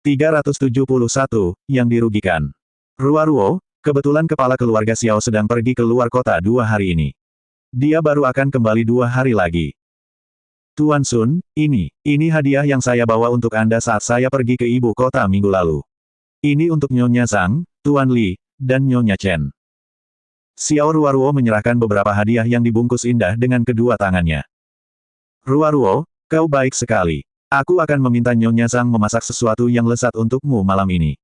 371, yang dirugikan. Ruo, kebetulan kepala keluarga Xiao sedang pergi ke luar kota 2 hari ini. Dia baru akan kembali 2 hari lagi. Tuan Sun, ini hadiah yang saya bawa untuk Anda saat saya pergi ke ibu kota minggu lalu. Ini untuk Nyonya Zhang, Tuan Li, dan Nyonya Chen. Xiao Ruo menyerahkan beberapa hadiah yang dibungkus indah dengan kedua tangannya. Ruo, kau baik sekali. Aku akan meminta Nyonya Zhang memasak sesuatu yang lezat untukmu malam ini.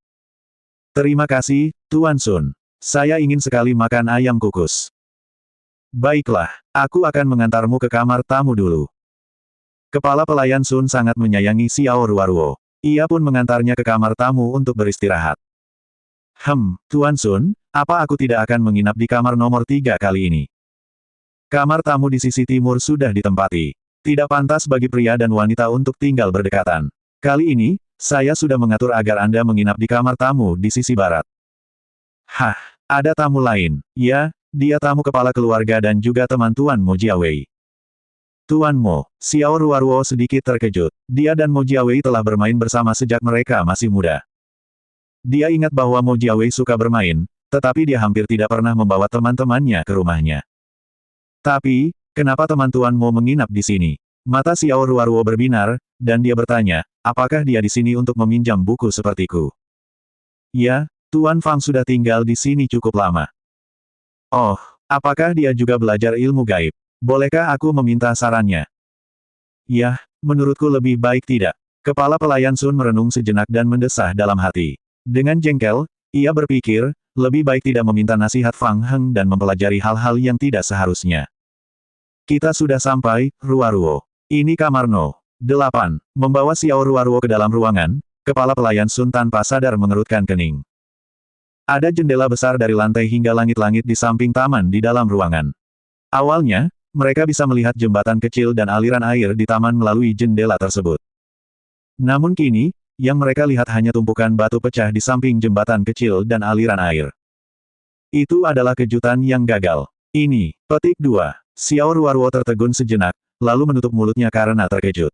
Terima kasih, Tuan Sun. Saya ingin sekali makan ayam kukus. Baiklah, aku akan mengantarmu ke kamar tamu dulu. Kepala pelayan Sun sangat menyayangi Xiao Ruo. Ia pun mengantarnya ke kamar tamu untuk beristirahat. Tuan Sun, apa aku tidak akan menginap di kamar nomor 3 kali ini? Kamar tamu di sisi timur sudah ditempati. Tidak pantas bagi pria dan wanita untuk tinggal berdekatan. Kali ini, saya sudah mengatur agar Anda menginap di kamar tamu di sisi barat. Ada tamu lain. Ya, dia tamu kepala keluarga dan juga teman Tuan Mo Jiawei. Tuan Mo, Xiao Ruo sedikit terkejut. Dia dan Mo Jiawei telah bermain bersama sejak mereka masih muda. Dia ingat bahwa Mo Jiawei suka bermain, tetapi dia hampir tidak pernah membawa teman-temannya ke rumahnya. Tapi, kenapa teman Tuan Mo menginap di sini? Mata Xiao Ruo berbinar, dan dia bertanya, apakah dia di sini untuk meminjam buku sepertiku? Ya, Tuan Fang sudah tinggal di sini cukup lama. Oh, apakah dia juga belajar ilmu gaib? Bolehkah aku meminta sarannya? Yah, menurutku lebih baik tidak. Kepala pelayan Sun merenung sejenak dan mendesah dalam hati. Dengan jengkel, ia berpikir, lebih baik tidak meminta nasihat Fang Heng dan mempelajari hal-hal yang tidak seharusnya. Kita sudah sampai, Ruo. Ini kamar No. 8. Membawa Xiao Ruo ke dalam ruangan, kepala pelayan Sun tanpa sadar mengerutkan kening. Ada jendela besar dari lantai hingga langit-langit di samping taman di dalam ruangan. Awalnya, mereka bisa melihat jembatan kecil dan aliran air di taman melalui jendela tersebut. Namun kini, yang mereka lihat hanya tumpukan batu pecah di samping jembatan kecil dan aliran air. Itu adalah kejutan yang gagal. Ini, petik 2. Xiao Ruo tertegun sejenak, lalu menutup mulutnya karena terkejut.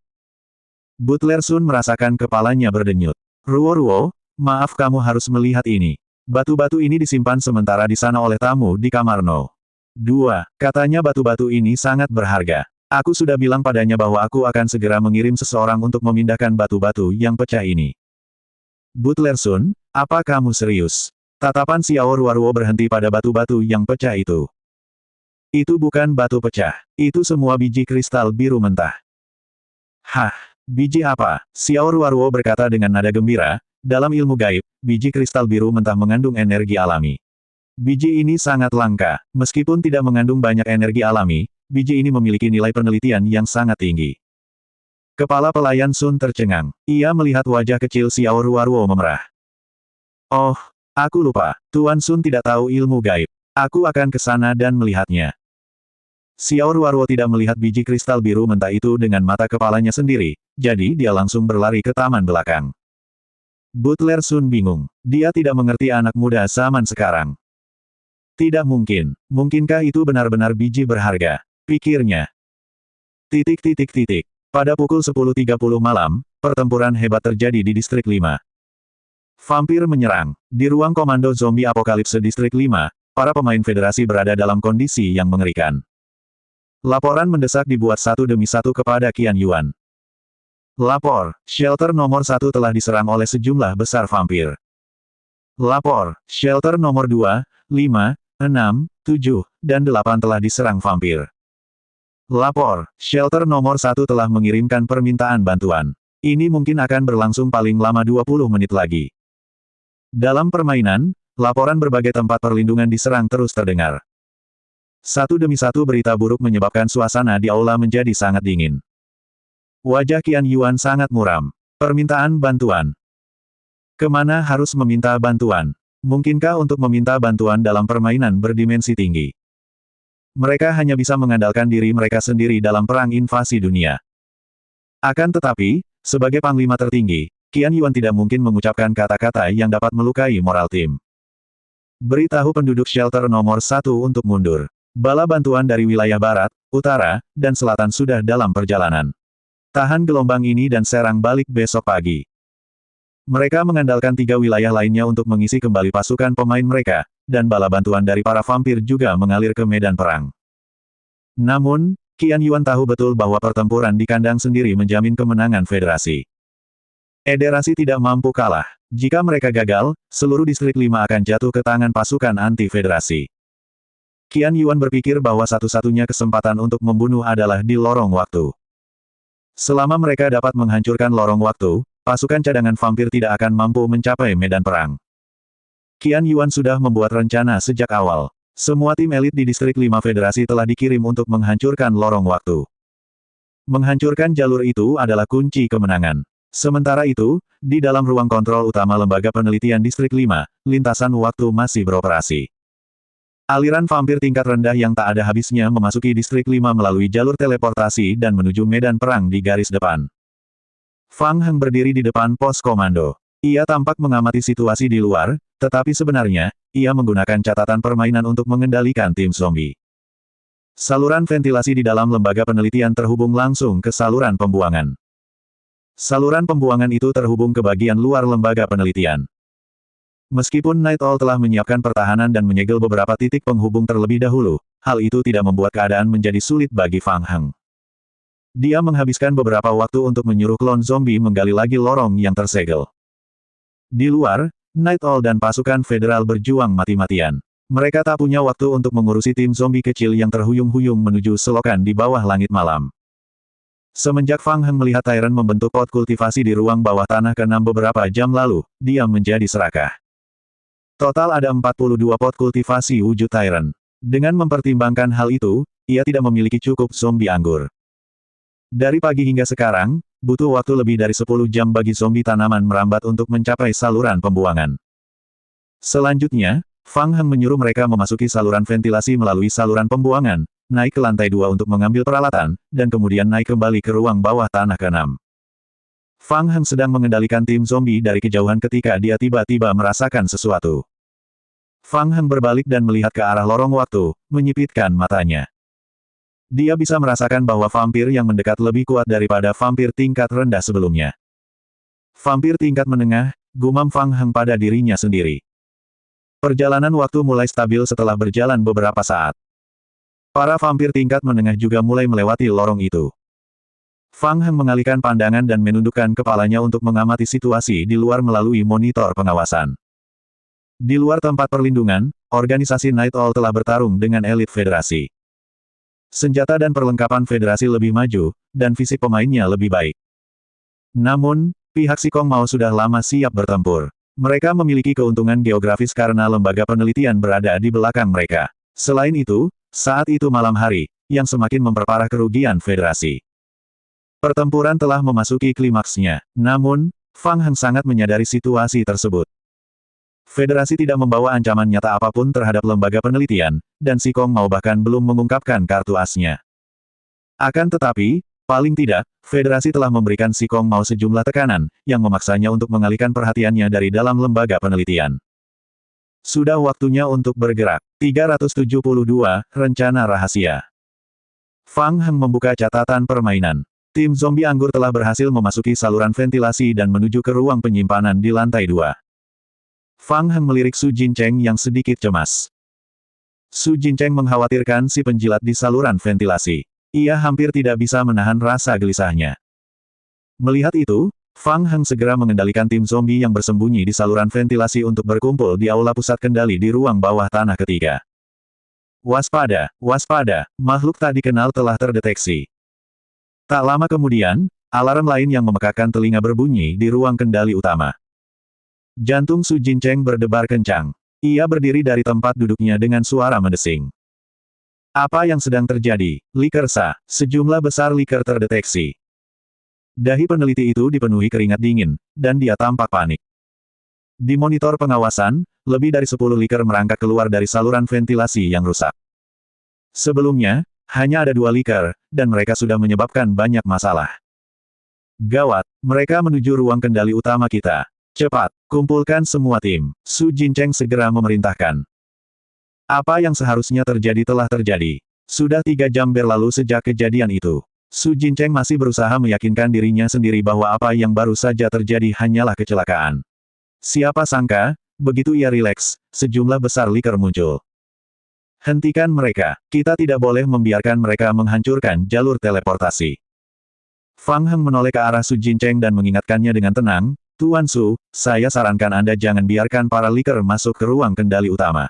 Butler Sun merasakan kepalanya berdenyut. Ruo, maaf kamu harus melihat ini. Batu-batu ini disimpan sementara di sana oleh tamu di kamar No. 2. Katanya batu-batu ini sangat berharga. Aku sudah bilang padanya bahwa aku akan segera mengirim seseorang untuk memindahkan batu-batu yang pecah ini. Butler Sun, apa kamu serius? Tatapan Xiao Ruo berhenti pada batu-batu yang pecah itu. Itu bukan batu pecah. Itu semua biji kristal biru mentah. Biji apa? Xiao Ruo berkata dengan nada gembira, dalam ilmu gaib, biji kristal biru mentah mengandung energi alami. Biji ini sangat langka. Meskipun tidak mengandung banyak energi alami, biji ini memiliki nilai penelitian yang sangat tinggi. Kepala pelayan Sun tercengang. Ia melihat wajah kecil Xiao Ruo memerah. Oh, aku lupa. Tuan Sun tidak tahu ilmu gaib. Aku akan ke sana dan melihatnya. Xiao Ruo tidak melihat biji kristal biru mentah itu dengan mata kepalanya sendiri, jadi dia langsung berlari ke taman belakang. Butler Sun bingung. Dia tidak mengerti anak muda zaman sekarang. Tidak mungkin. Mungkinkah itu benar-benar biji berharga? Pikirnya. Pada pukul 10.30 malam, pertempuran hebat terjadi di Distrik 5. Vampir menyerang. Di ruang komando zombie apokalipse Distrik 5, para pemain federasi berada dalam kondisi yang mengerikan. Laporan mendesak dibuat satu demi satu kepada Qian Yuan. Lapor, shelter nomor 1 telah diserang oleh sejumlah besar vampir. Lapor, shelter nomor 2, 5, 6, 7, dan 8 telah diserang vampir. Lapor, shelter nomor 1 telah mengirimkan permintaan bantuan. Ini mungkin akan berlangsung paling lama 20 menit lagi. Dalam permainan, laporan berbagai tempat perlindungan diserang terus terdengar. Satu demi satu berita buruk menyebabkan suasana di aula menjadi sangat dingin. Wajah Qian Yuan sangat muram. Permintaan bantuan. Kemana harus meminta bantuan? Mungkinkah untuk meminta bantuan dalam permainan berdimensi tinggi? Mereka hanya bisa mengandalkan diri mereka sendiri dalam perang invasi dunia. Akan tetapi, sebagai panglima tertinggi, Qian Yuan tidak mungkin mengucapkan kata-kata yang dapat melukai moral tim. Beritahu penduduk shelter nomor 1 untuk mundur. Bala bantuan dari wilayah barat, utara, dan selatan sudah dalam perjalanan. Tahan gelombang ini dan serang balik besok pagi. Mereka mengandalkan 3 wilayah lainnya untuk mengisi kembali pasukan pemain mereka, dan bala bantuan dari para vampir juga mengalir ke medan perang. Namun, Qian Yuan tahu betul bahwa pertempuran di kandang sendiri menjamin kemenangan federasi. Federasi tidak mampu kalah. Jika mereka gagal, seluruh distrik 5 akan jatuh ke tangan pasukan anti-federasi. Qian Yuan berpikir bahwa satu-satunya kesempatan untuk membunuh adalah di lorong waktu. Selama mereka dapat menghancurkan lorong waktu, pasukan cadangan vampir tidak akan mampu mencapai medan perang. Qian Yuan sudah membuat rencana sejak awal. Semua tim elit di distrik 5 federasi telah dikirim untuk menghancurkan lorong waktu. Menghancurkan jalur itu adalah kunci kemenangan. Sementara itu, di dalam ruang kontrol utama Lembaga Penelitian Distrik 5, lintasan waktu masih beroperasi. Aliran vampir tingkat rendah yang tak ada habisnya memasuki Distrik 5 melalui jalur teleportasi dan menuju medan perang di garis depan. Fang Heng berdiri di depan pos komando. Ia tampak mengamati situasi di luar, tetapi sebenarnya, ia menggunakan catatan permainan untuk mengendalikan tim zombie. Saluran ventilasi di dalam lembaga penelitian terhubung langsung ke saluran pembuangan. Saluran pembuangan itu terhubung ke bagian luar lembaga penelitian. Meskipun Night Owl telah menyiapkan pertahanan dan menyegel beberapa titik penghubung terlebih dahulu, hal itu tidak membuat keadaan menjadi sulit bagi Fang Heng. Dia menghabiskan beberapa waktu untuk menyuruh klon zombie menggali lagi lorong yang tersegel. Di luar, Night Owl dan pasukan federal berjuang mati-matian. Mereka tak punya waktu untuk mengurusi tim zombie kecil yang terhuyung-huyung menuju selokan di bawah langit malam. Semenjak Fang Heng melihat Tyrant membentuk pot kultivasi di ruang bawah tanah ke-6 beberapa jam lalu, dia menjadi serakah. Total ada 42 pot kultivasi wujud Tyrant. Dengan mempertimbangkan hal itu, ia tidak memiliki cukup zombie anggur. Dari pagi hingga sekarang, butuh waktu lebih dari 10 jam bagi zombie tanaman merambat untuk mencapai saluran pembuangan. Selanjutnya, Fang Heng menyuruh mereka memasuki saluran ventilasi melalui saluran pembuangan, naik ke lantai 2 untuk mengambil peralatan, dan kemudian naik kembali ke ruang bawah tanah ke-6. Fang Heng sedang mengendalikan tim zombie dari kejauhan ketika dia tiba-tiba merasakan sesuatu. Fang Heng berbalik dan melihat ke arah lorong waktu, menyipitkan matanya. Dia bisa merasakan bahwa vampir yang mendekat lebih kuat daripada vampir tingkat rendah sebelumnya. Vampir tingkat menengah, gumam Fang Heng pada dirinya sendiri. Perjalanan waktu mulai stabil setelah berjalan beberapa saat. Para vampir tingkat menengah juga mulai melewati lorong itu. Fang Heng mengalihkan pandangan dan menundukkan kepalanya untuk mengamati situasi di luar melalui monitor pengawasan. Di luar tempat perlindungan, organisasi Night Owl telah bertarung dengan elit federasi. Senjata dan perlengkapan federasi lebih maju, dan fisik pemainnya lebih baik. Namun, pihak Sikong Mao sudah lama siap bertempur. Mereka memiliki keuntungan geografis karena lembaga penelitian berada di belakang mereka. Selain itu, saat itu malam hari, yang semakin memperparah kerugian federasi. Pertempuran telah memasuki klimaksnya. Namun, Fang Heng sangat menyadari situasi tersebut. Federasi tidak membawa ancaman nyata apapun terhadap lembaga penelitian, dan Sikong Mao bahkan belum mengungkapkan kartu asnya. Akan tetapi, paling tidak, Federasi telah memberikan Sikong Mao sejumlah tekanan, yang memaksanya untuk mengalihkan perhatiannya dari dalam lembaga penelitian. Sudah waktunya untuk bergerak. 372, Rencana Rahasia. Fang Heng membuka catatan permainan. Tim zombie anggur telah berhasil memasuki saluran ventilasi dan menuju ke ruang penyimpanan di lantai 2. Fang Heng melirik Su Jincheng yang sedikit cemas. Su Jincheng mengkhawatirkan si penjilat di saluran ventilasi. Ia hampir tidak bisa menahan rasa gelisahnya. Melihat itu, Fang Heng segera mengendalikan tim zombie yang bersembunyi di saluran ventilasi untuk berkumpul di aula pusat kendali di ruang bawah tanah ketiga. Waspada, waspada, makhluk tak dikenal telah terdeteksi. Tak lama kemudian, alarm lain yang memekakkan telinga berbunyi di ruang kendali utama. Jantung Su Jincheng berdebar kencang. Ia berdiri dari tempat duduknya dengan suara mendesing. Apa yang sedang terjadi? Likersa, sejumlah besar liker terdeteksi. Dahi peneliti itu dipenuhi keringat dingin, dan dia tampak panik. Di monitor pengawasan, lebih dari 10 liker merangkak keluar dari saluran ventilasi yang rusak. Sebelumnya, hanya ada 2 liker, dan mereka sudah menyebabkan banyak masalah. Gawat, mereka menuju ruang kendali utama kita. Cepat, kumpulkan semua tim. Su Jincheng segera memerintahkan. Apa yang seharusnya terjadi telah terjadi. Sudah 3 jam berlalu sejak kejadian itu. Su Jincheng masih berusaha meyakinkan dirinya sendiri bahwa apa yang baru saja terjadi hanyalah kecelakaan. Siapa sangka, begitu ia rileks, sejumlah besar liker muncul. Hentikan mereka, kita tidak boleh membiarkan mereka menghancurkan jalur teleportasi. Fang Heng menoleh ke arah Su Jincheng dan mengingatkannya dengan tenang, Tuan Su, saya sarankan Anda jangan biarkan para liker masuk ke ruang kendali utama.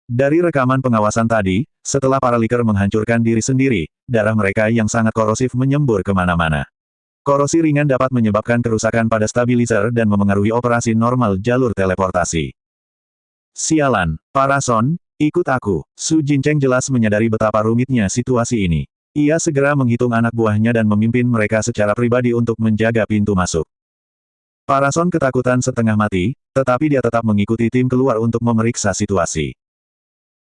Dari rekaman pengawasan tadi, setelah para liker menghancurkan diri sendiri, darah mereka yang sangat korosif menyembur kemana-mana. Korosi ringan dapat menyebabkan kerusakan pada stabilizer dan memengaruhi operasi normal jalur teleportasi. Sialan, para Son, ikut aku. Su Jincheng jelas menyadari betapa rumitnya situasi ini. Ia segera menghitung anak buahnya dan memimpin mereka secara pribadi untuk menjaga pintu masuk. Para Son ketakutan setengah mati, tetapi dia tetap mengikuti tim keluar untuk memeriksa situasi.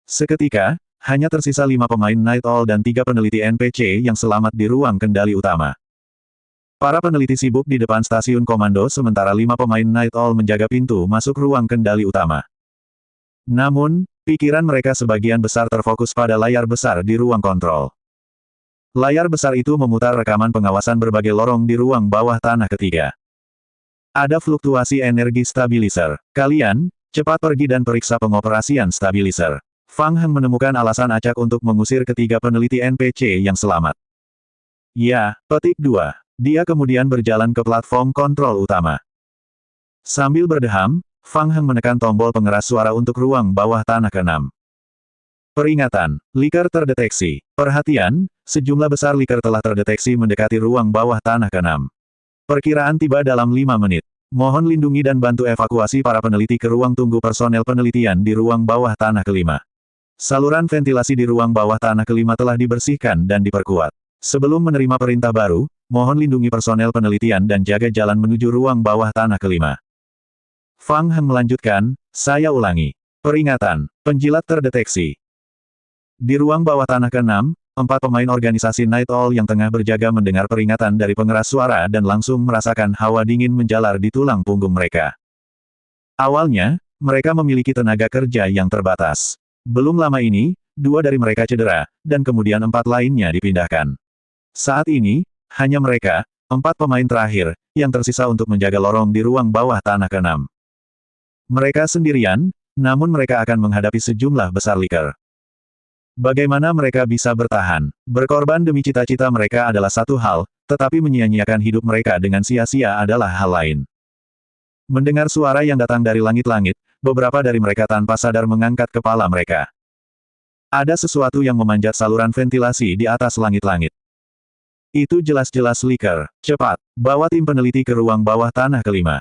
Seketika, hanya tersisa 5 pemain Night Owl dan 3 peneliti NPC yang selamat di ruang kendali utama. Para peneliti sibuk di depan stasiun komando sementara 5 pemain Night Owl menjaga pintu masuk ruang kendali utama. Namun, pikiran mereka sebagian besar terfokus pada layar besar di ruang kontrol. Layar besar itu memutar rekaman pengawasan berbagai lorong di ruang bawah tanah ketiga. Ada fluktuasi energi stabilizer. Kalian, cepat pergi dan periksa pengoperasian stabilizer. Fang Heng menemukan alasan acak untuk mengusir ketiga peneliti NPC yang selamat. Ya, petik 2. Dia kemudian berjalan ke platform kontrol utama. Sambil berdeham, Fang Heng menekan tombol pengeras suara untuk ruang bawah tanah ke-6. Peringatan, liker terdeteksi. Perhatian, sejumlah besar liker telah terdeteksi mendekati ruang bawah tanah ke-6. Perkiraan tiba dalam 5 menit. Mohon lindungi dan bantu evakuasi para peneliti ke ruang tunggu personel penelitian di ruang bawah tanah ke-5. Saluran ventilasi di ruang bawah tanah ke-5 telah dibersihkan dan diperkuat. Sebelum menerima perintah baru, mohon lindungi personel penelitian dan jaga jalan menuju ruang bawah tanah ke-5. Fang Heng melanjutkan, saya ulangi. Peringatan, penjilat terdeteksi. Di ruang bawah tanah ke-6, 4 pemain organisasi Night Owl yang tengah berjaga mendengar peringatan dari pengeras suara dan langsung merasakan hawa dingin menjalar di tulang punggung mereka. Awalnya, mereka memiliki tenaga kerja yang terbatas. Belum lama ini, 2 dari mereka cedera, dan kemudian 4 lainnya dipindahkan. Saat ini, hanya mereka, 4 pemain terakhir, yang tersisa untuk menjaga lorong di ruang bawah tanah ke-6. Mereka sendirian, namun mereka akan menghadapi sejumlah besar liker. Bagaimana mereka bisa bertahan? Berkorban demi cita-cita mereka adalah satu hal, tetapi menyia-nyiakan hidup mereka dengan sia-sia adalah hal lain. Mendengar suara yang datang dari langit-langit, beberapa dari mereka tanpa sadar mengangkat kepala mereka. Ada sesuatu yang memanjat saluran ventilasi di atas langit-langit. Itu jelas-jelas liker. Cepat, bawa tim peneliti ke ruang bawah tanah ke-5.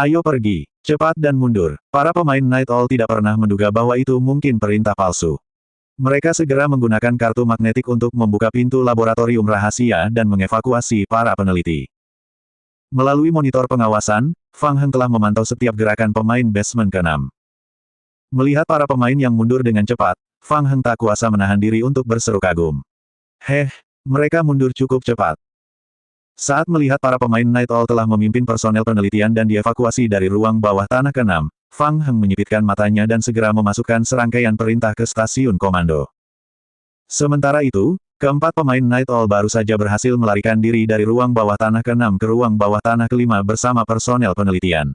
Ayo pergi, cepat dan mundur. Para pemain Night Owl tidak pernah menduga bahwa itu mungkin perintah palsu. Mereka segera menggunakan kartu magnetik untuk membuka pintu laboratorium rahasia dan mengevakuasi para peneliti. Melalui monitor pengawasan, Fang Heng telah memantau setiap gerakan pemain basement ke-6. Melihat para pemain yang mundur dengan cepat, Fang Heng tak kuasa menahan diri untuk berseru kagum. Mereka mundur cukup cepat. Saat melihat para pemain Night Owl telah memimpin personel penelitian dan dievakuasi dari ruang bawah tanah ke-6, Fang Heng menyipitkan matanya dan segera memasukkan serangkaian perintah ke stasiun komando. Sementara itu, keempat pemain Night Owl baru saja berhasil melarikan diri dari ruang bawah tanah ke-6 ke ruang bawah tanah ke-5 bersama personel penelitian.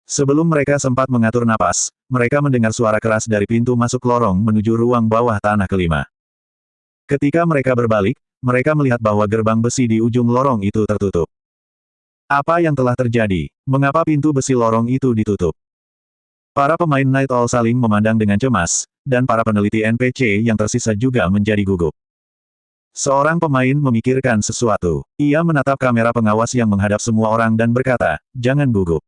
Sebelum mereka sempat mengatur napas, mereka mendengar suara keras dari pintu masuk lorong menuju ruang bawah tanah ke-5. Ketika mereka berbalik, mereka melihat bahwa gerbang besi di ujung lorong itu tertutup. Apa yang telah terjadi? Mengapa pintu besi lorong itu ditutup? Para pemain Night Owl saling memandang dengan cemas, dan para peneliti NPC yang tersisa juga menjadi gugup. Seorang pemain memikirkan sesuatu. Ia menatap kamera pengawas yang menghadap semua orang dan berkata, jangan gugup.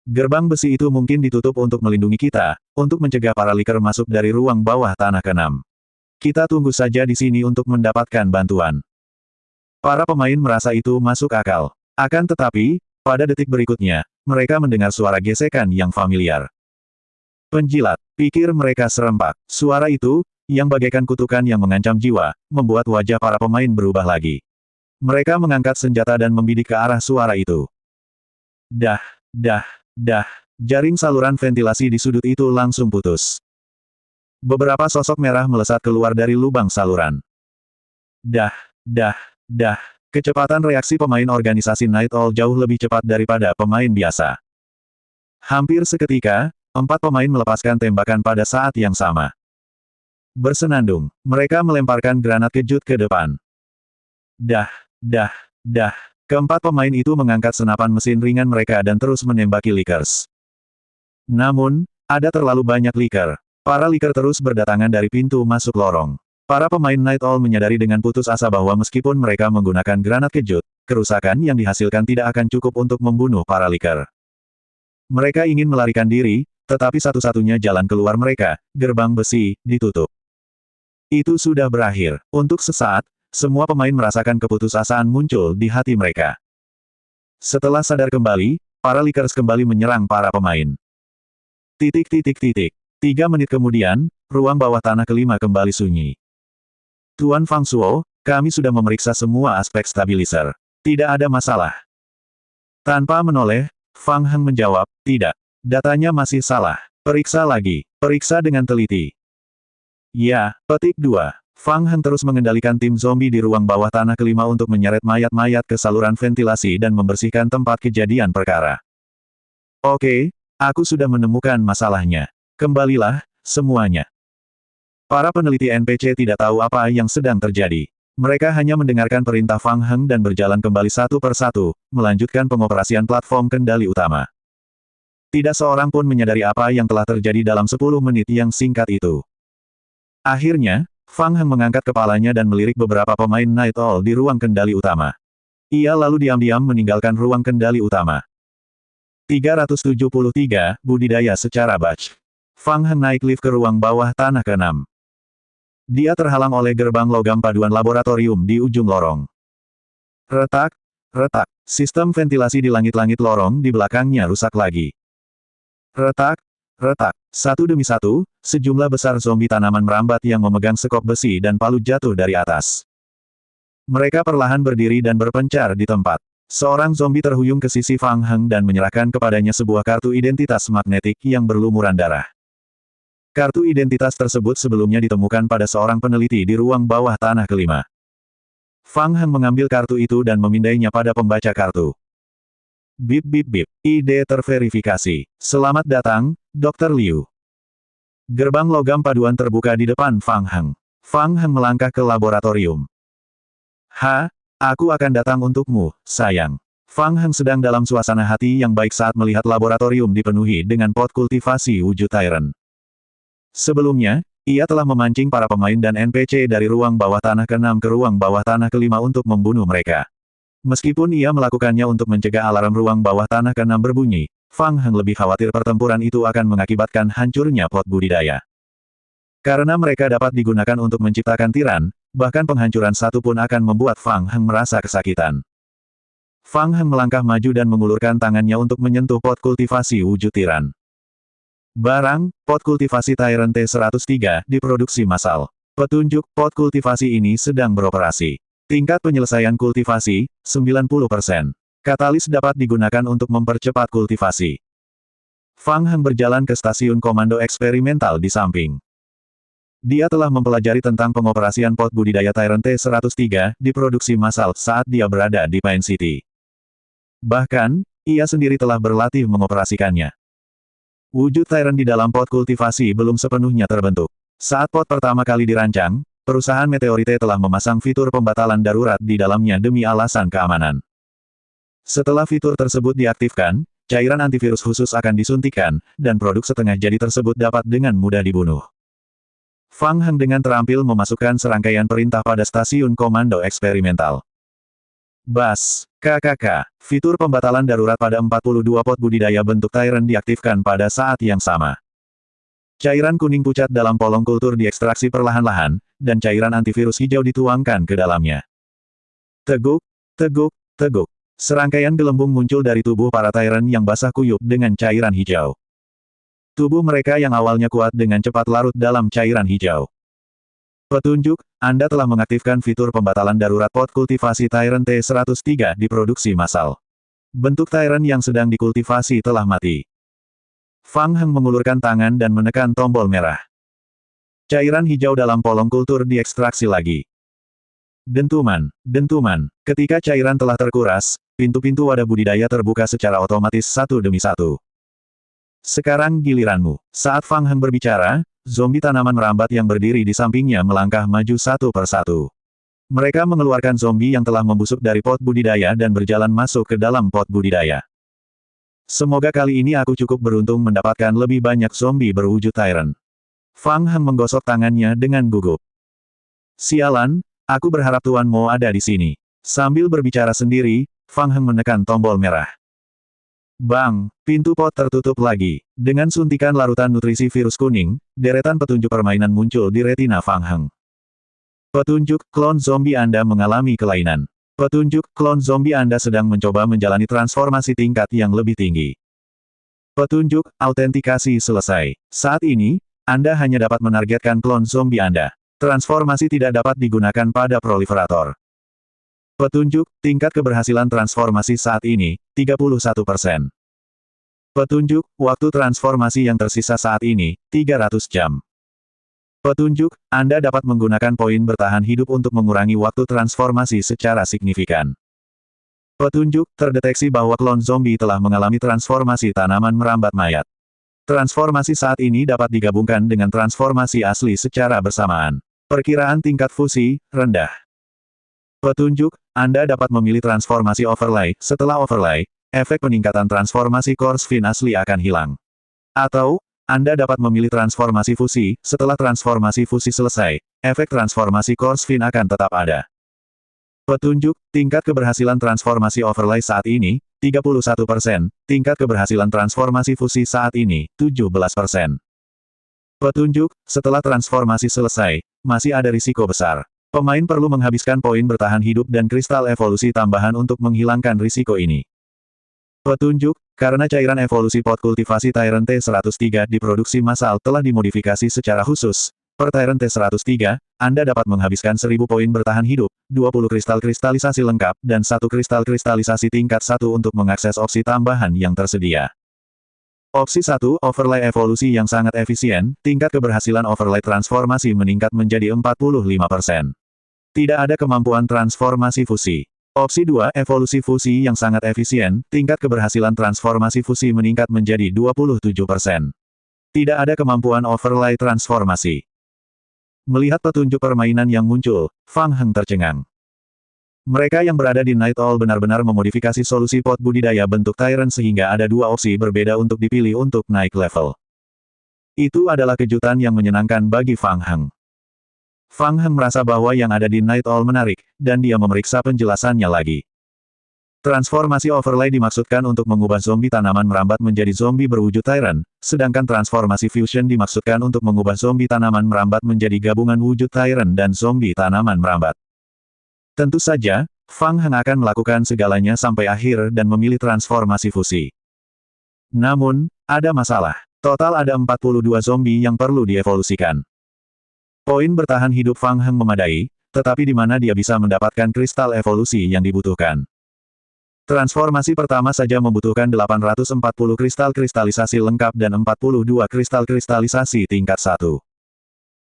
Gerbang besi itu mungkin ditutup untuk melindungi kita, untuk mencegah para liker masuk dari ruang bawah tanah ke-6. Kita tunggu saja di sini untuk mendapatkan bantuan. Para pemain merasa itu masuk akal. Akan tetapi, pada detik berikutnya, mereka mendengar suara gesekan yang familiar. Penjilat, pikir mereka serempak. Suara itu, yang bagaikan kutukan yang mengancam jiwa, membuat wajah para pemain berubah lagi. Mereka mengangkat senjata dan membidik ke arah suara itu. Dah. Jaring saluran ventilasi di sudut itu langsung putus. Beberapa sosok merah melesat keluar dari lubang saluran. Dah. Kecepatan reaksi pemain organisasi Night Owl jauh lebih cepat daripada pemain biasa. Hampir seketika, 4 pemain melepaskan tembakan pada saat yang sama. Bersenandung, mereka melemparkan granat kejut ke depan. Dah. Keempat pemain itu mengangkat senapan mesin ringan mereka dan terus menembaki Lickers. Namun, ada terlalu banyak Licker. Para Licker terus berdatangan dari pintu masuk lorong. Para pemain Night Owl menyadari dengan putus asa bahwa meskipun mereka menggunakan granat kejut, kerusakan yang dihasilkan tidak akan cukup untuk membunuh para Licker. Mereka ingin melarikan diri, tetapi satu-satunya jalan keluar mereka, gerbang besi, ditutup. Itu sudah berakhir. Untuk sesaat, semua pemain merasakan keputusasaan muncul di hati mereka. Setelah sadar kembali, para Lickers kembali menyerang para pemain. 3 menit kemudian, ruang bawah tanah kelima kembali sunyi. Tuan Fang Shuo, kami sudah memeriksa semua aspek stabilizer. Tidak ada masalah. Tanpa menoleh, Fang Heng menjawab, tidak. Datanya masih salah. Periksa lagi. Periksa dengan teliti. Ya, petik 2. Fang Heng terus mengendalikan tim zombie di ruang bawah tanah kelima untuk menyeret mayat-mayat ke saluran ventilasi dan membersihkan tempat kejadian perkara. Oke, aku sudah menemukan masalahnya. Kembalilah, semuanya. Para peneliti NPC tidak tahu apa yang sedang terjadi. Mereka hanya mendengarkan perintah Fang Heng dan berjalan kembali satu persatu, melanjutkan pengoperasian platform kendali utama. Tidak seorang pun menyadari apa yang telah terjadi dalam 10 menit yang singkat itu. Akhirnya, Fang Heng mengangkat kepalanya dan melirik beberapa pemain Night Owl di ruang kendali utama. Ia lalu diam-diam meninggalkan ruang kendali utama. 373, budidaya secara batch. Fang Heng naik lift ke ruang bawah tanah ke-6. Dia terhalang oleh gerbang logam paduan laboratorium di ujung lorong. Retak. Sistem ventilasi di langit-langit lorong di belakangnya rusak lagi. Retak. Satu demi satu, sejumlah besar zombie tanaman merambat yang memegang sekop besi dan palu jatuh dari atas. Mereka perlahan berdiri dan berpencar di tempat. Seorang zombie terhuyung ke sisi Fang Heng dan menyerahkan kepadanya sebuah kartu identitas magnetik yang berlumuran darah. Kartu identitas tersebut sebelumnya ditemukan pada seorang peneliti di ruang bawah tanah kelima. Fang Heng mengambil kartu itu dan memindainya pada pembaca kartu. Bip. ID terverifikasi. Selamat datang, Dr. Liu. Gerbang logam paduan terbuka di depan Fang Heng. Fang Heng melangkah ke laboratorium. Aku akan datang untukmu, sayang. Fang Heng sedang dalam suasana hati yang baik saat melihat laboratorium dipenuhi dengan pot kultivasi wujud Tyrant. Sebelumnya, ia telah memancing para pemain dan NPC dari ruang bawah tanah ke-6 ke ruang bawah tanah ke-5 untuk membunuh mereka. Meskipun ia melakukannya untuk mencegah alarm ruang bawah tanah ke-6 berbunyi, Fang Heng lebih khawatir pertempuran itu akan mengakibatkan hancurnya pot budidaya. Karena mereka dapat digunakan untuk menciptakan tiran, bahkan penghancuran satu pun akan membuat Fang Heng merasa kesakitan. Fang Heng melangkah maju dan mengulurkan tangannya untuk menyentuh pot kultivasi wujud tiran. Barang, pot kultivasi Tyrant T103, diproduksi massal. Petunjuk, pot kultivasi ini sedang beroperasi. Tingkat penyelesaian kultivasi, 90%. Katalis dapat digunakan untuk mempercepat kultivasi. Fang Heng berjalan ke stasiun komando eksperimental di samping. Dia telah mempelajari tentang pengoperasian pot budidaya Tyrant T103, diproduksi massal saat dia berada di Pine City. Bahkan, ia sendiri telah berlatih mengoperasikannya. Wujud Tyrant di dalam pot kultivasi belum sepenuhnya terbentuk. Saat pot pertama kali dirancang, perusahaan Meteorite telah memasang fitur pembatalan darurat di dalamnya demi alasan keamanan. Setelah fitur tersebut diaktifkan, cairan antivirus khusus akan disuntikkan, dan produk setengah jadi tersebut dapat dengan mudah dibunuh. Fang Heng dengan terampil memasukkan serangkaian perintah pada stasiun komando eksperimental. BAS, KKK, fitur pembatalan darurat pada 42 pot budidaya bentuk Tyrant diaktifkan pada saat yang sama. Cairan kuning pucat dalam polong kultur diekstraksi perlahan-lahan, dan cairan antivirus hijau dituangkan ke dalamnya. Teguk. Serangkaian gelembung muncul dari tubuh para Tyrant yang basah kuyup dengan cairan hijau. Tubuh mereka yang awalnya kuat dengan cepat larut dalam cairan hijau. Petunjuk, Anda telah mengaktifkan fitur pembatalan darurat pot kultivasi Tyrant T103 diproduksi massal. Bentuk Tyrant yang sedang dikultivasi telah mati. Fang Heng mengulurkan tangan dan menekan tombol merah. Cairan hijau dalam polong kultur diekstraksi lagi. Dentuman, dentuman. Ketika cairan telah terkuras, pintu-pintu wadah budidaya terbuka secara otomatis satu demi satu. Sekarang giliranmu. Saat Fang Heng berbicara, zombie tanaman merambat yang berdiri di sampingnya melangkah maju satu persatu. Mereka mengeluarkan zombie yang telah membusuk dari pot budidaya dan berjalan masuk ke dalam pot budidaya. Semoga kali ini aku cukup beruntung mendapatkan lebih banyak zombie berwujud Tyrant. Fang Heng menggosok tangannya dengan gugup. Sialan, aku berharap Tuan Mo ada di sini. Sambil berbicara sendiri, Fang Heng menekan tombol merah. Bang, pintu pot tertutup lagi. Dengan suntikan larutan nutrisi virus kuning, deretan petunjuk permainan muncul di retina Fang Heng. Petunjuk, klon zombie Anda mengalami kelainan. Petunjuk, klon zombie Anda sedang mencoba menjalani transformasi tingkat yang lebih tinggi. Petunjuk, autentikasi selesai. Saat ini, Anda hanya dapat menargetkan klon zombie Anda. Transformasi tidak dapat digunakan pada proliferator. Petunjuk, tingkat keberhasilan transformasi saat ini, 31%. Petunjuk, waktu transformasi yang tersisa saat ini, 300 jam. Petunjuk, Anda dapat menggunakan poin bertahan hidup untuk mengurangi waktu transformasi secara signifikan. Petunjuk, terdeteksi bahwa klon zombie telah mengalami transformasi tanaman merambat mayat. Transformasi saat ini dapat digabungkan dengan transformasi asli secara bersamaan. Perkiraan tingkat fusi, rendah. Petunjuk, Anda dapat memilih transformasi overlay. Setelah overlay, efek peningkatan transformasi core sphin asli akan hilang. Atau, Anda dapat memilih transformasi fusi. Setelah transformasi fusi selesai, efek transformasi core sphin akan tetap ada. Petunjuk, tingkat keberhasilan transformasi overlay saat ini, 31%. Tingkat keberhasilan transformasi fusi saat ini, 17%. Petunjuk, setelah transformasi selesai, masih ada risiko besar. Pemain perlu menghabiskan poin bertahan hidup dan kristal evolusi tambahan untuk menghilangkan risiko ini. Petunjuk, karena cairan evolusi pot kultivasi Tyrant T103 diproduksi massal telah dimodifikasi secara khusus, per Tyrant T103, Anda dapat menghabiskan 1000 poin bertahan hidup, 20 kristal kristalisasi lengkap, dan 1 kristal kristalisasi tingkat 1 untuk mengakses opsi tambahan yang tersedia. Opsi 1, overlay evolusi yang sangat efisien, tingkat keberhasilan overlay transformasi meningkat menjadi 45%. Tidak ada kemampuan transformasi fusi. Opsi 2, evolusi fusi yang sangat efisien, tingkat keberhasilan transformasi fusi meningkat menjadi 27%. Tidak ada kemampuan overlay transformasi. Melihat petunjuk permainan yang muncul, Fang Heng tercengang. Mereka yang berada di Night Owl benar-benar memodifikasi solusi pot budidaya bentuk Tyrant sehingga ada dua opsi berbeda untuk dipilih untuk naik level. Itu adalah kejutan yang menyenangkan bagi Fang Heng. Fang Heng merasa bahwa yang ada di Night Owl menarik, dan dia memeriksa penjelasannya lagi. Transformasi overlay dimaksudkan untuk mengubah zombie tanaman merambat menjadi zombie berwujud Tyrant, sedangkan transformasi fusion dimaksudkan untuk mengubah zombie tanaman merambat menjadi gabungan wujud Tyrant dan zombie tanaman merambat. Tentu saja, Fang Heng akan melakukan segalanya sampai akhir dan memilih transformasi fusi. Namun, ada masalah. Total ada 42 zombie yang perlu dievolusikan. Poin bertahan hidup Fang Heng memadai, tetapi di mana dia bisa mendapatkan kristal evolusi yang dibutuhkan. Transformasi pertama saja membutuhkan 840 kristal kristalisasi lengkap dan 42 kristal kristalisasi tingkat 1.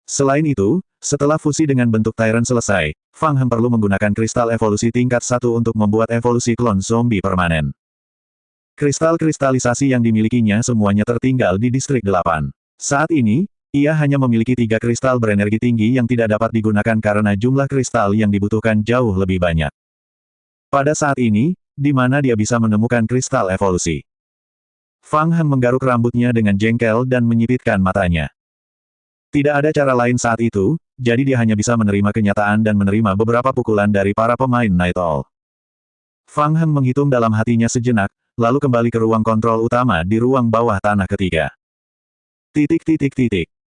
Selain itu, setelah fusi dengan bentuk Tyrant selesai, Fang Heng perlu menggunakan kristal evolusi tingkat 1 untuk membuat evolusi klon zombie permanen. Kristal kristalisasi yang dimilikinya semuanya tertinggal di distrik 8. Saat ini, ia hanya memiliki 3 kristal berenergi tinggi yang tidak dapat digunakan karena jumlah kristal yang dibutuhkan jauh lebih banyak. Pada saat ini, di mana dia bisa menemukan kristal evolusi? Fang Heng menggaruk rambutnya dengan jengkel dan menyipitkan matanya. Tidak ada cara lain saat itu, jadi dia hanya bisa menerima kenyataan dan menerima beberapa pukulan dari para pemain Night Owl. Fang Heng menghitung dalam hatinya sejenak, lalu kembali ke ruang kontrol utama di ruang bawah tanah ketiga.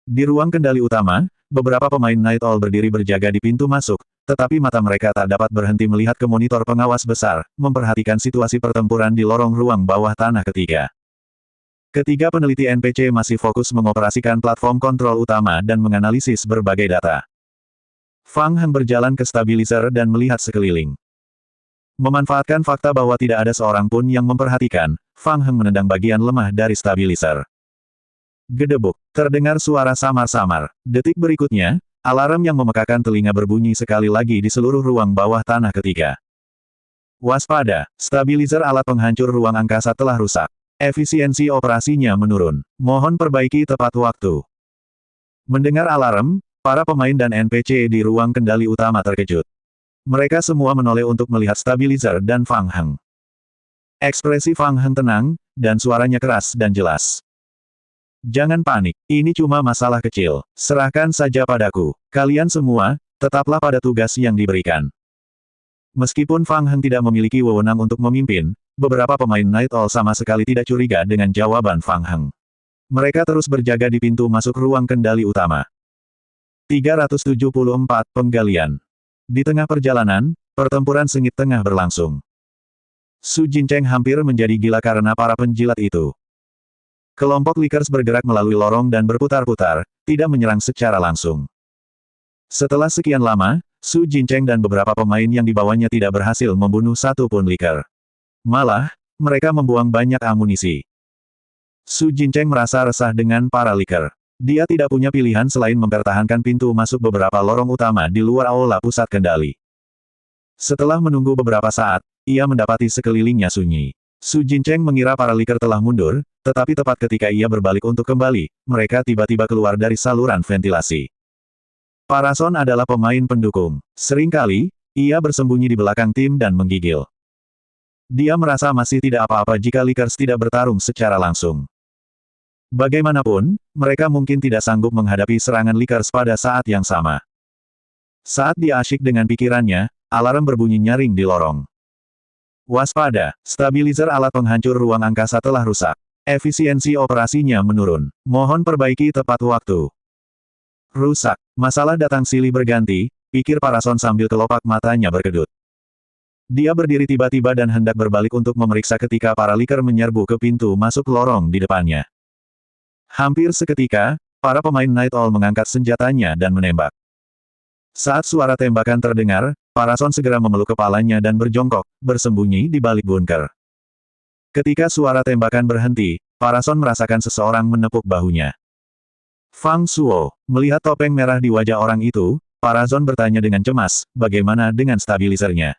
Di ruang kendali utama, beberapa pemain Night Owl berdiri berjaga di pintu masuk, tetapi mata mereka tak dapat berhenti melihat ke monitor pengawas besar, memperhatikan situasi pertempuran di lorong ruang bawah tanah ketiga. Ketiga peneliti NPC masih fokus mengoperasikan platform kontrol utama dan menganalisis berbagai data. Fang Heng berjalan ke stabilizer dan melihat sekeliling. Memanfaatkan fakta bahwa tidak ada seorang pun yang memperhatikan, Fang Heng menendang bagian lemah dari stabilizer. Gedebuk. Terdengar suara samar-samar. Detik berikutnya, Alarm yang memekakan telinga berbunyi sekali lagi di seluruh ruang bawah tanah ketiga. Waspada, stabilizer alat penghancur ruang angkasa telah rusak. Efisiensi operasinya menurun. Mohon perbaiki tepat waktu. Mendengar alarm, para pemain dan NPC di ruang kendali utama terkejut. Mereka semua menoleh untuk melihat stabilizer dan Fang Heng. Ekspresi Fang Heng tenang, dan suaranya keras dan jelas. Jangan panik, ini cuma masalah kecil. Serahkan saja padaku. Kalian semua, tetaplah pada tugas yang diberikan. Meskipun Fang Heng tidak memiliki wewenang untuk memimpin, beberapa pemain Night Owl sama sekali tidak curiga dengan jawaban Fang Heng. Mereka terus berjaga di pintu masuk ruang kendali utama. 374 Penggalian. Di tengah perjalanan, pertempuran sengit tengah berlangsung. Su Jincheng hampir menjadi gila karena para penjilat itu. Kelompok Likers bergerak melalui lorong dan berputar-putar, tidak menyerang secara langsung. Setelah sekian lama, Su Jincheng dan beberapa pemain yang dibawanya tidak berhasil membunuh satu pun Liker. Malah, mereka membuang banyak amunisi. Su Jincheng merasa resah dengan para Liker. Dia tidak punya pilihan selain mempertahankan pintu masuk beberapa lorong utama di luar aula pusat kendali. Setelah menunggu beberapa saat, ia mendapati sekelilingnya sunyi. Su Jincheng mengira para Liker telah mundur, tetapi tepat ketika ia berbalik untuk kembali, mereka tiba-tiba keluar dari saluran ventilasi. Parason adalah pemain pendukung. Seringkali, ia bersembunyi di belakang tim dan menggigil. Dia merasa masih tidak apa-apa jika Likers tidak bertarung secara langsung. Bagaimanapun, mereka mungkin tidak sanggup menghadapi serangan Likers pada saat yang sama. Saat dia asyik dengan pikirannya, alarm berbunyi nyaring di lorong. Waspada, stabilizer alat penghancur ruang angkasa telah rusak. Efisiensi operasinya menurun. Mohon perbaiki tepat waktu. Rusak. Masalah datang silih berganti, pikir Parason sambil kelopak matanya berkedut. Dia berdiri tiba-tiba dan hendak berbalik untuk memeriksa ketika para Liker menyerbu ke pintu masuk lorong di depannya. Hampir seketika, para pemain Night Owl mengangkat senjatanya dan menembak. Saat suara tembakan terdengar, Parason segera memeluk kepalanya dan berjongkok, bersembunyi di balik bunker. Ketika suara tembakan berhenti, Parason merasakan seseorang menepuk bahunya. Fang Suo, melihat topeng merah di wajah orang itu, Parason bertanya dengan cemas, bagaimana dengan stabilizernya?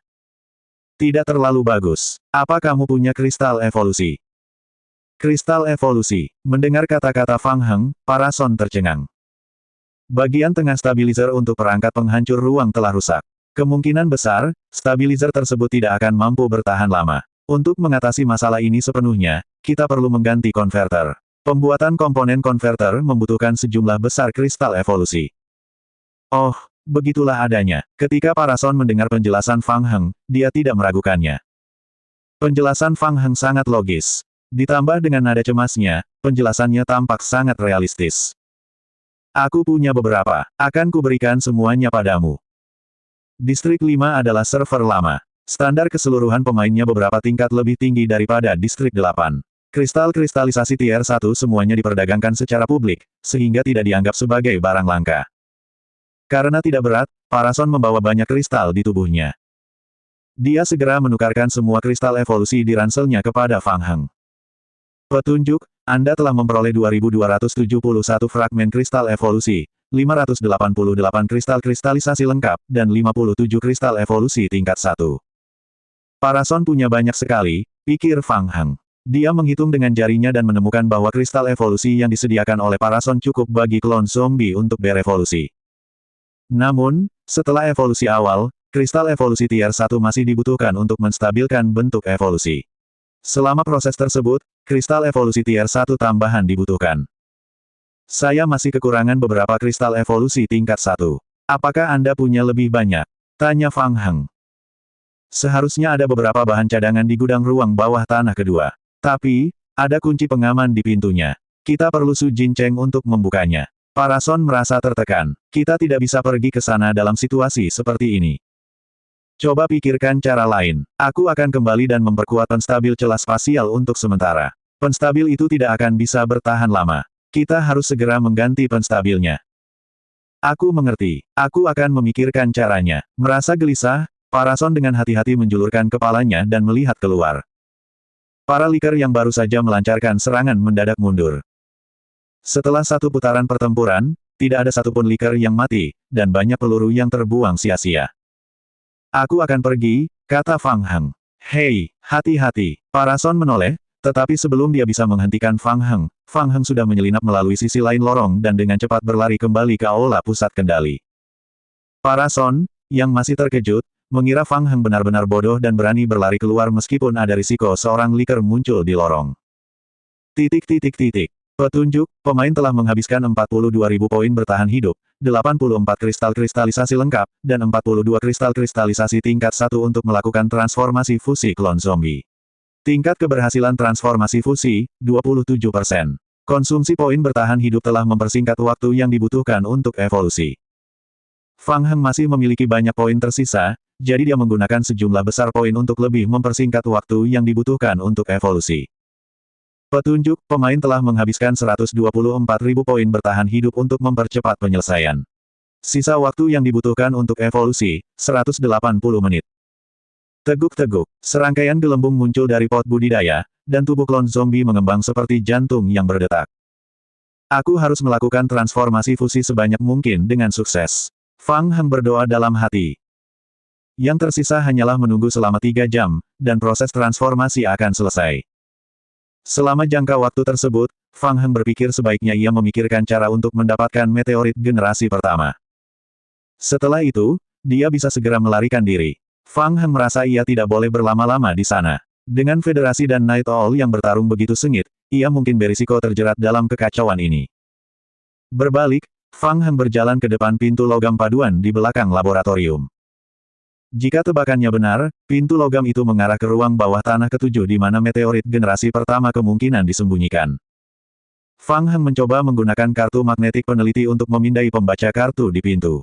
Tidak terlalu bagus. Apa kamu punya kristal evolusi? Kristal evolusi. Mendengar kata-kata Fang Heng, Parason tercengang. Bagian tengah stabilizer untuk perangkat penghancur ruang telah rusak. Kemungkinan besar, stabilizer tersebut tidak akan mampu bertahan lama. Untuk mengatasi masalah ini sepenuhnya, kita perlu mengganti konverter. Pembuatan komponen konverter membutuhkan sejumlah besar kristal evolusi. Oh, begitulah adanya. Ketika Parason mendengar penjelasan Fang Heng, dia tidak meragukannya. Penjelasan Fang Heng sangat logis. Ditambah dengan nada cemasnya, penjelasannya tampak sangat realistis. Aku punya beberapa, akan kuberikan semuanya padamu. Distrik 5 adalah server lama. Standar keseluruhan pemainnya beberapa tingkat lebih tinggi daripada Distrik 8. Kristal kristalisasi tier 1 semuanya diperdagangkan secara publik, sehingga tidak dianggap sebagai barang langka. Karena tidak berat, Parason membawa banyak kristal di tubuhnya. Dia segera menukarkan semua kristal evolusi di ranselnya kepada Fang Heng. Petunjuk, Anda telah memperoleh 2271 fragmen kristal evolusi, 588 kristal kristalisasi lengkap, dan 57 kristal evolusi tingkat 1. Parason punya banyak sekali, pikir Fang Heng. Dia menghitung dengan jarinya dan menemukan bahwa kristal evolusi yang disediakan oleh Parason cukup bagi klon zombie untuk berevolusi. Namun, setelah evolusi awal, kristal evolusi tier 1 masih dibutuhkan untuk menstabilkan bentuk evolusi. Selama proses tersebut, kristal evolusi tier 1 tambahan dibutuhkan. Saya masih kekurangan beberapa kristal evolusi tingkat 1. Apakah Anda punya lebih banyak? Tanya Fang Heng. Seharusnya ada beberapa bahan cadangan di gudang ruang bawah tanah kedua. Tapi, ada kunci pengaman di pintunya. Kita perlu Su Jincheng untuk membukanya. Parason merasa tertekan. Kita tidak bisa pergi ke sana dalam situasi seperti ini. Coba pikirkan cara lain. Aku akan kembali dan memperkuat penstabil celah spasial untuk sementara. Penstabil itu tidak akan bisa bertahan lama. Kita harus segera mengganti penstabilnya. Aku mengerti. Aku akan memikirkan caranya. Merasa gelisah, Parason dengan hati-hati menjulurkan kepalanya dan melihat keluar. Para Liker yang baru saja melancarkan serangan mendadak mundur. Setelah satu putaran pertempuran, tidak ada satupun liker yang mati, dan banyak peluru yang terbuang sia-sia. Aku akan pergi, kata Fang Heng. Hei, hati-hati. Parason menoleh, tetapi sebelum dia bisa menghentikan Fang Heng sudah menyelinap melalui sisi lain lorong dan dengan cepat berlari kembali ke aula pusat kendali. Parason, yang masih terkejut, mengira Fang Heng benar-benar bodoh dan berani berlari keluar meskipun ada risiko seorang liker muncul di lorong. Petunjuk, pemain telah menghabiskan 42.000 poin bertahan hidup, 84 kristal kristalisasi lengkap, dan 42 kristal kristalisasi tingkat 1 untuk melakukan transformasi fusi klon zombie. Tingkat keberhasilan transformasi fusi, 27%. Konsumsi poin bertahan hidup telah mempersingkat waktu yang dibutuhkan untuk evolusi. Fang Heng masih memiliki banyak poin tersisa, jadi dia menggunakan sejumlah besar poin untuk lebih mempersingkat waktu yang dibutuhkan untuk evolusi. Petunjuk, pemain telah menghabiskan 124.000 poin bertahan hidup untuk mempercepat penyelesaian. Sisa waktu yang dibutuhkan untuk evolusi, 180 menit. Teguk-teguk, serangkaian gelembung muncul dari pot budidaya, dan tubuh klon zombie mengembang seperti jantung yang berdetak. Aku harus melakukan transformasi fusi sebanyak mungkin dengan sukses. Fang Heng berdoa dalam hati. Yang tersisa hanyalah menunggu selama 3 jam, dan proses transformasi akan selesai. Selama jangka waktu tersebut, Fang Heng berpikir sebaiknya ia memikirkan cara untuk mendapatkan meteorit generasi pertama. Setelah itu, dia bisa segera melarikan diri. Fang Heng merasa ia tidak boleh berlama-lama di sana. Dengan Federasi dan Night Owl yang bertarung begitu sengit, ia mungkin berisiko terjerat dalam kekacauan ini. Berbalik, Fang Heng berjalan ke depan pintu logam paduan di belakang laboratorium. Jika tebakannya benar, pintu logam itu mengarah ke ruang bawah tanah ketujuh di mana meteorit generasi pertama kemungkinan disembunyikan. Fang Heng mencoba menggunakan kartu magnetik peneliti untuk memindai pembaca kartu di pintu.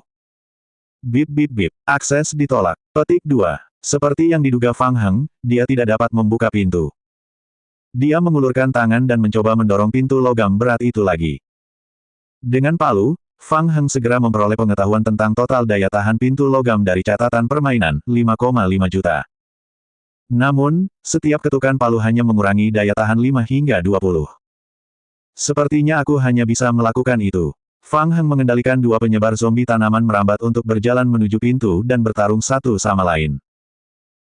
Bip bip bip, akses ditolak. Petik 2. Seperti yang diduga Fang Heng, dia tidak dapat membuka pintu. Dia mengulurkan tangan dan mencoba mendorong pintu logam berat itu lagi. Dengan palu, Fang Heng segera memperoleh pengetahuan tentang total daya tahan pintu logam dari catatan permainan, 5,5 juta. Namun, setiap ketukan palu hanya mengurangi daya tahan 5 hingga 20. Sepertinya aku hanya bisa melakukan itu. Fang Heng mengendalikan 2 penyebar zombie tanaman merambat untuk berjalan menuju pintu dan bertarung satu sama lain.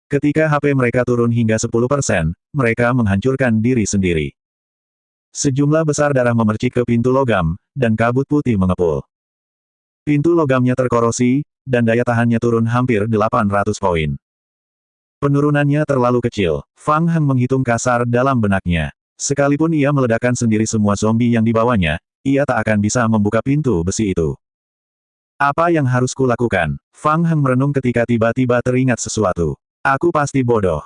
Ketika HP mereka turun hingga 10%, mereka menghancurkan diri sendiri. Sejumlah besar darah memercik ke pintu logam, dan kabut putih mengepul. Pintu logamnya terkorosi, dan daya tahannya turun hampir 800 poin. Penurunannya terlalu kecil. Fang Heng menghitung kasar dalam benaknya. Sekalipun ia meledakkan sendiri semua zombie yang dibawanya, ia tak akan bisa membuka pintu besi itu. Apa yang harus kulakukan? Fang Heng merenung ketika tiba-tiba teringat sesuatu. Aku pasti bodoh.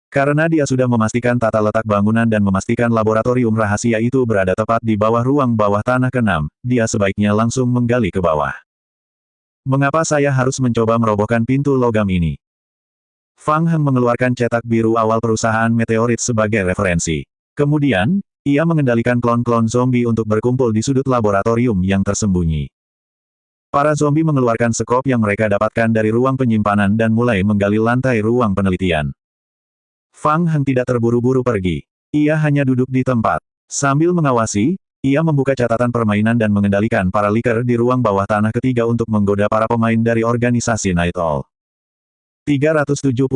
Karena dia sudah memastikan tata letak bangunan dan memastikan laboratorium rahasia itu berada tepat di bawah ruang bawah tanah ke-6, dia sebaiknya langsung menggali ke bawah. Mengapa saya harus mencoba merobohkan pintu logam ini? Fang Heng mengeluarkan cetak biru awal perusahaan meteorit sebagai referensi. Kemudian, ia mengendalikan klon-klon zombie untuk berkumpul di sudut laboratorium yang tersembunyi. Para zombie mengeluarkan sekop yang mereka dapatkan dari ruang penyimpanan dan mulai menggali lantai ruang penelitian. Fang Heng tidak terburu-buru pergi. Ia hanya duduk di tempat. Sambil mengawasi, ia membuka catatan permainan dan mengendalikan para liker di ruang bawah tanah ketiga untuk menggoda para pemain dari organisasi Night Owl. 375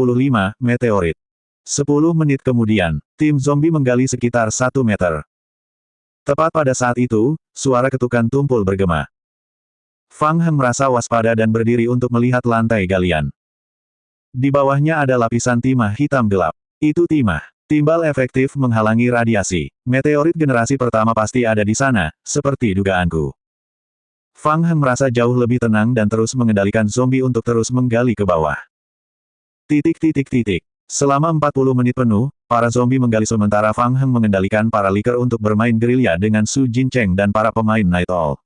meteorit. 10 menit kemudian, tim zombie menggali sekitar 1 meter. Tepat pada saat itu, suara ketukan tumpul bergema. Fang Heng merasa waspada dan berdiri untuk melihat lantai galian. Di bawahnya ada lapisan timah hitam gelap. Itu timah. Timbal efektif menghalangi radiasi. Meteorit generasi pertama pasti ada di sana, seperti dugaanku. Fang Heng merasa jauh lebih tenang dan terus mengendalikan zombie untuk terus menggali ke bawah. Selama 40 menit penuh, para zombie menggali sementara Fang Heng mengendalikan para liker untuk bermain gerilya dengan Su Jincheng dan para pemain Night Owl.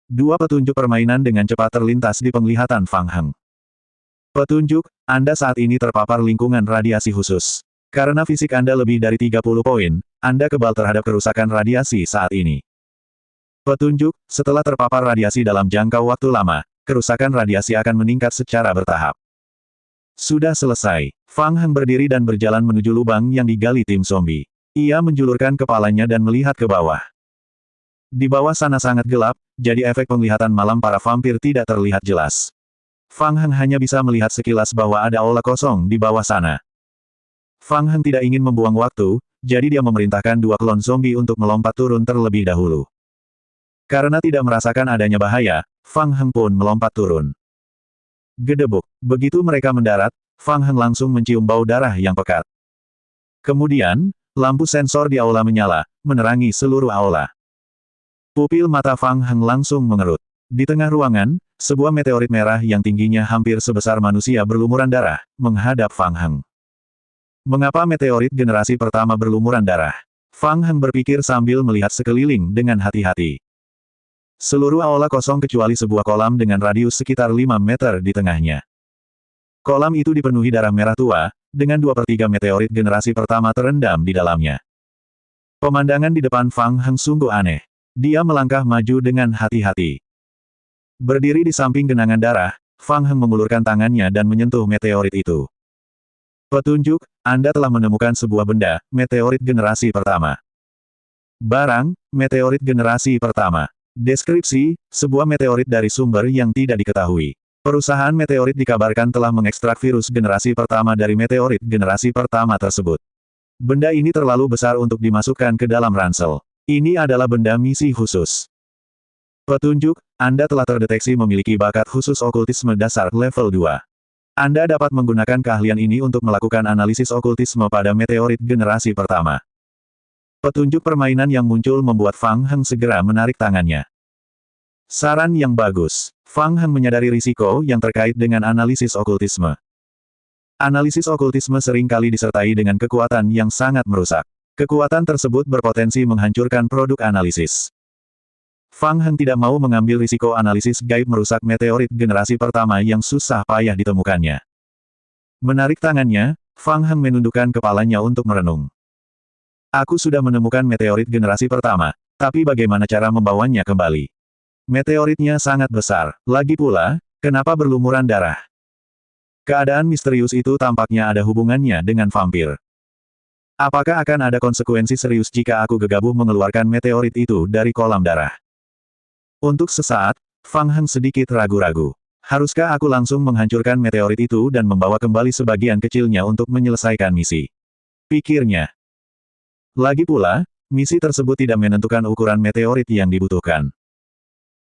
2 petunjuk permainan dengan cepat terlintas di penglihatan Fang Heng. Petunjuk, Anda saat ini terpapar lingkungan radiasi khusus. Karena fisik Anda lebih dari 30 poin, Anda kebal terhadap kerusakan radiasi saat ini. Petunjuk, setelah terpapar radiasi dalam jangka waktu lama, kerusakan radiasi akan meningkat secara bertahap. Sudah selesai. Fang Heng berdiri dan berjalan menuju lubang yang digali tim zombie. Ia menjulurkan kepalanya dan melihat ke bawah. Di bawah sana sangat gelap, jadi efek penglihatan malam para vampir tidak terlihat jelas. Fang Heng hanya bisa melihat sekilas bahwa ada aula kosong di bawah sana. Fang Heng tidak ingin membuang waktu, jadi dia memerintahkan dua klon zombie untuk melompat turun terlebih dahulu. Karena tidak merasakan adanya bahaya, Fang Heng pun melompat turun. Gedebuk. Begitu mereka mendarat, Fang Heng langsung mencium bau darah yang pekat. Kemudian, lampu sensor di aula menyala, menerangi seluruh aula. Pupil mata Fang Heng langsung mengerut. Di tengah ruangan, sebuah meteorit merah yang tingginya hampir sebesar manusia berlumuran darah, menghadap Fang Heng. Mengapa meteorit generasi pertama berlumuran darah? Fang Heng berpikir sambil melihat sekeliling dengan hati-hati. Seluruh aula kosong kecuali sebuah kolam dengan radius sekitar 5 meter di tengahnya. Kolam itu dipenuhi darah merah tua, dengan 2/3 meteorit generasi pertama terendam di dalamnya. Pemandangan di depan Fang Heng sungguh aneh. Dia melangkah maju dengan hati-hati. Berdiri di samping genangan darah, Fang Heng mengulurkan tangannya dan menyentuh meteorit itu. Petunjuk, Anda telah menemukan sebuah benda, meteorit generasi pertama. Barang, meteorit generasi pertama. Deskripsi, sebuah meteorit dari sumber yang tidak diketahui. Perusahaan meteorit dikabarkan telah mengekstrak virus generasi pertama dari meteorit generasi pertama tersebut. Benda ini terlalu besar untuk dimasukkan ke dalam ransel. Ini adalah benda misi khusus. Petunjuk, Anda telah terdeteksi memiliki bakat khusus okultisme dasar level 2. Anda dapat menggunakan keahlian ini untuk melakukan analisis okultisme pada meteorit generasi pertama. Petunjuk permainan yang muncul membuat Fang Heng segera menarik tangannya. Saran yang bagus. Fang Heng menyadari risiko yang terkait dengan analisis okultisme. Analisis okultisme seringkali disertai dengan kekuatan yang sangat merusak. Kekuatan tersebut berpotensi menghancurkan produk analisis. Fang Heng tidak mau mengambil risiko analisis gaib merusak meteorit generasi pertama yang susah payah ditemukannya. Menarik tangannya, Fang Heng menundukkan kepalanya untuk merenung. Aku sudah menemukan meteorit generasi pertama, tapi bagaimana cara membawanya kembali? Meteoritnya sangat besar, lagi pula, kenapa berlumuran darah? Keadaan misterius itu tampaknya ada hubungannya dengan vampir. Apakah akan ada konsekuensi serius jika aku gegabah mengeluarkan meteorit itu dari kolam darah? Untuk sesaat, Fang Heng sedikit ragu-ragu. Haruskah aku langsung menghancurkan meteorit itu dan membawa kembali sebagian kecilnya untuk menyelesaikan misi? Pikirnya. Lagi pula, misi tersebut tidak menentukan ukuran meteorit yang dibutuhkan.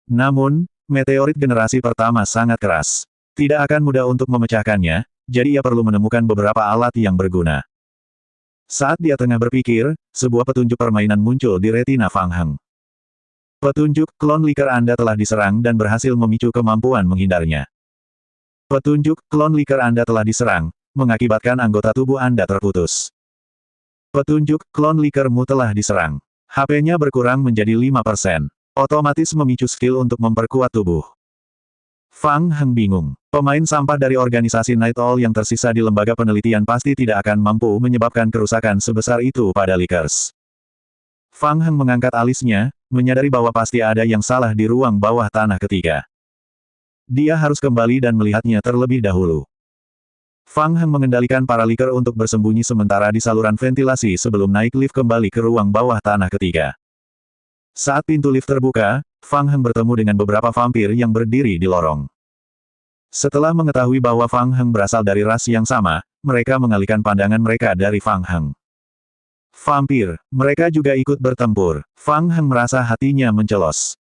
Namun, meteorit generasi pertama sangat keras. Tidak akan mudah untuk memecahkannya, jadi ia perlu menemukan beberapa alat yang berguna. Saat dia tengah berpikir, sebuah petunjuk permainan muncul di retina Fang Heng. Petunjuk, klon liker Anda telah diserang dan berhasil memicu kemampuan menghindarnya. Petunjuk, klon liker Anda telah diserang, mengakibatkan anggota tubuh Anda terputus. Petunjuk, klon likermu telah diserang. HP-nya berkurang menjadi 5%. Otomatis memicu skill untuk memperkuat tubuh. Fang Heng bingung. Pemain sampah dari organisasi Night Owl yang tersisa di lembaga penelitian pasti tidak akan mampu menyebabkan kerusakan sebesar itu pada Likers. Fang Heng mengangkat alisnya, menyadari bahwa pasti ada yang salah di ruang bawah tanah ketiga. Dia harus kembali dan melihatnya terlebih dahulu. Fang Heng mengendalikan para Liker untuk bersembunyi sementara di saluran ventilasi sebelum naik lift kembali ke ruang bawah tanah ketiga. Saat pintu lift terbuka, Fang Heng bertemu dengan beberapa vampir yang berdiri di lorong. Setelah mengetahui bahwa Fang Heng berasal dari ras yang sama, mereka mengalihkan pandangan mereka dari Fang Heng. Vampir, mereka juga ikut bertempur. Fang Heng merasa hatinya mencelos.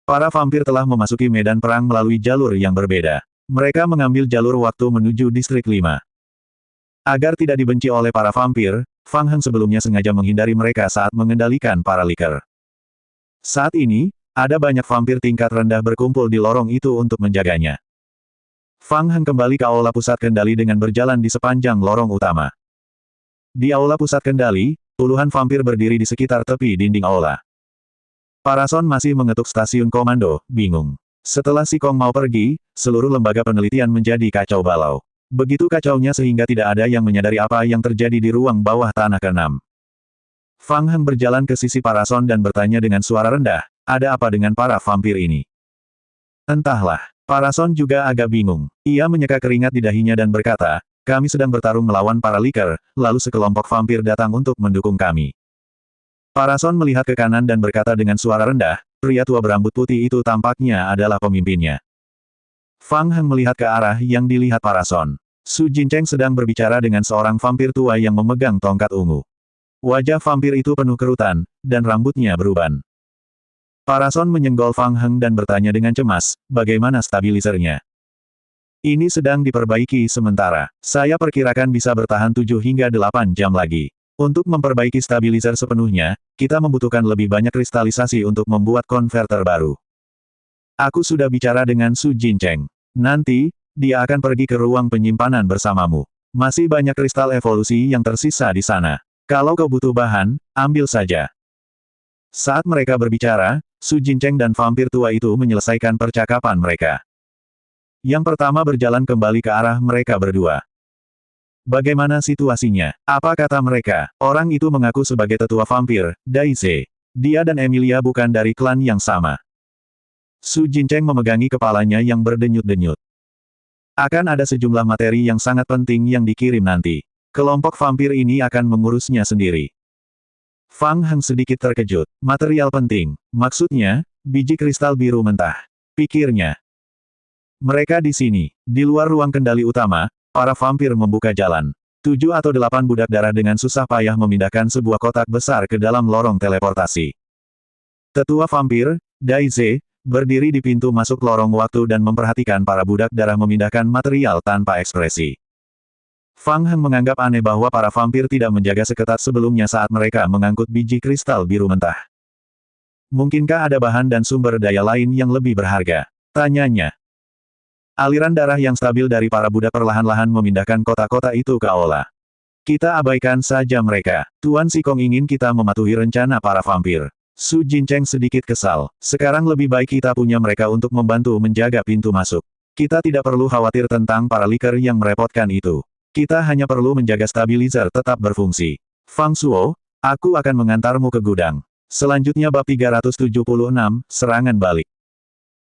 Para vampir telah memasuki medan perang melalui jalur yang berbeda. Mereka mengambil jalur waktu menuju distrik 5. Agar tidak dibenci oleh para vampir, Fang Heng sebelumnya sengaja menghindari mereka saat mengendalikan para Liker. Saat ini, ada banyak vampir tingkat rendah berkumpul di lorong itu untuk menjaganya. Fang Heng kembali ke aula pusat kendali dengan berjalan di sepanjang lorong utama. Di aula pusat kendali, puluhan vampir berdiri di sekitar tepi dinding aula. Parason masih mengetuk stasiun komando, bingung. Setelah Si Kong mau pergi, seluruh lembaga penelitian menjadi kacau balau. Begitu kacaunya sehingga tidak ada yang menyadari apa yang terjadi di ruang bawah tanah ke-6. Fang Heng berjalan ke sisi Parason dan bertanya dengan suara rendah, ada apa dengan para vampir ini? Entahlah. Parason juga agak bingung. Ia menyeka keringat di dahinya dan berkata, kami sedang bertarung melawan para Liker, lalu sekelompok vampir datang untuk mendukung kami. Parason melihat ke kanan dan berkata dengan suara rendah, pria tua berambut putih itu tampaknya adalah pemimpinnya. Fang Heng melihat ke arah yang dilihat Parason. Su Jincheng sedang berbicara dengan seorang vampir tua yang memegang tongkat ungu. Wajah vampir itu penuh kerutan, dan rambutnya beruban. Parason menyenggol Fang Heng dan bertanya dengan cemas, bagaimana stabilizernya? Ini sedang diperbaiki sementara. Saya perkirakan bisa bertahan 7 hingga 8 jam lagi. Untuk memperbaiki stabilizer sepenuhnya, kita membutuhkan lebih banyak kristalisasi untuk membuat konverter baru. Aku sudah bicara dengan Su Jincheng. Nanti, dia akan pergi ke ruang penyimpanan bersamamu. Masih banyak kristal evolusi yang tersisa di sana. Kalau kau butuh bahan, ambil saja. Saat mereka berbicara, Su Jincheng dan vampir tua itu menyelesaikan percakapan mereka. Yang pertama berjalan kembali ke arah mereka berdua. Bagaimana situasinya? Apa kata mereka? Orang itu mengaku sebagai tetua vampir, Daize. Dia dan Emilia bukan dari klan yang sama. Su Jincheng memegangi kepalanya yang berdenyut-denyut. Akan ada sejumlah materi yang sangat penting yang dikirim nanti. Kelompok vampir ini akan mengurusnya sendiri. Fang Heng sedikit terkejut. Material penting. Maksudnya, biji kristal biru mentah. Pikirnya. Mereka di sini. Di luar ruang kendali utama, para vampir membuka jalan. 7 atau 8 budak darah dengan susah payah memindahkan sebuah kotak besar ke dalam lorong teleportasi. Tetua vampir, Daize, berdiri di pintu masuk lorong waktu dan memperhatikan para budak darah memindahkan material tanpa ekspresi. Fang Heng menganggap aneh bahwa para vampir tidak menjaga seketat sebelumnya saat mereka mengangkut biji kristal biru mentah. Mungkinkah ada bahan dan sumber daya lain yang lebih berharga? Tanyanya. Aliran darah yang stabil dari para budak perlahan-lahan memindahkan kotak-kotak itu ke aula. Kita abaikan saja mereka. Tuan Sikong ingin kita mematuhi rencana para vampir. Su Jincheng sedikit kesal. Sekarang lebih baik kita punya mereka untuk membantu menjaga pintu masuk. Kita tidak perlu khawatir tentang para liker yang merepotkan itu. Kita hanya perlu menjaga stabilizer tetap berfungsi. Fang Suo, aku akan mengantarmu ke gudang. Selanjutnya bab 376, serangan balik.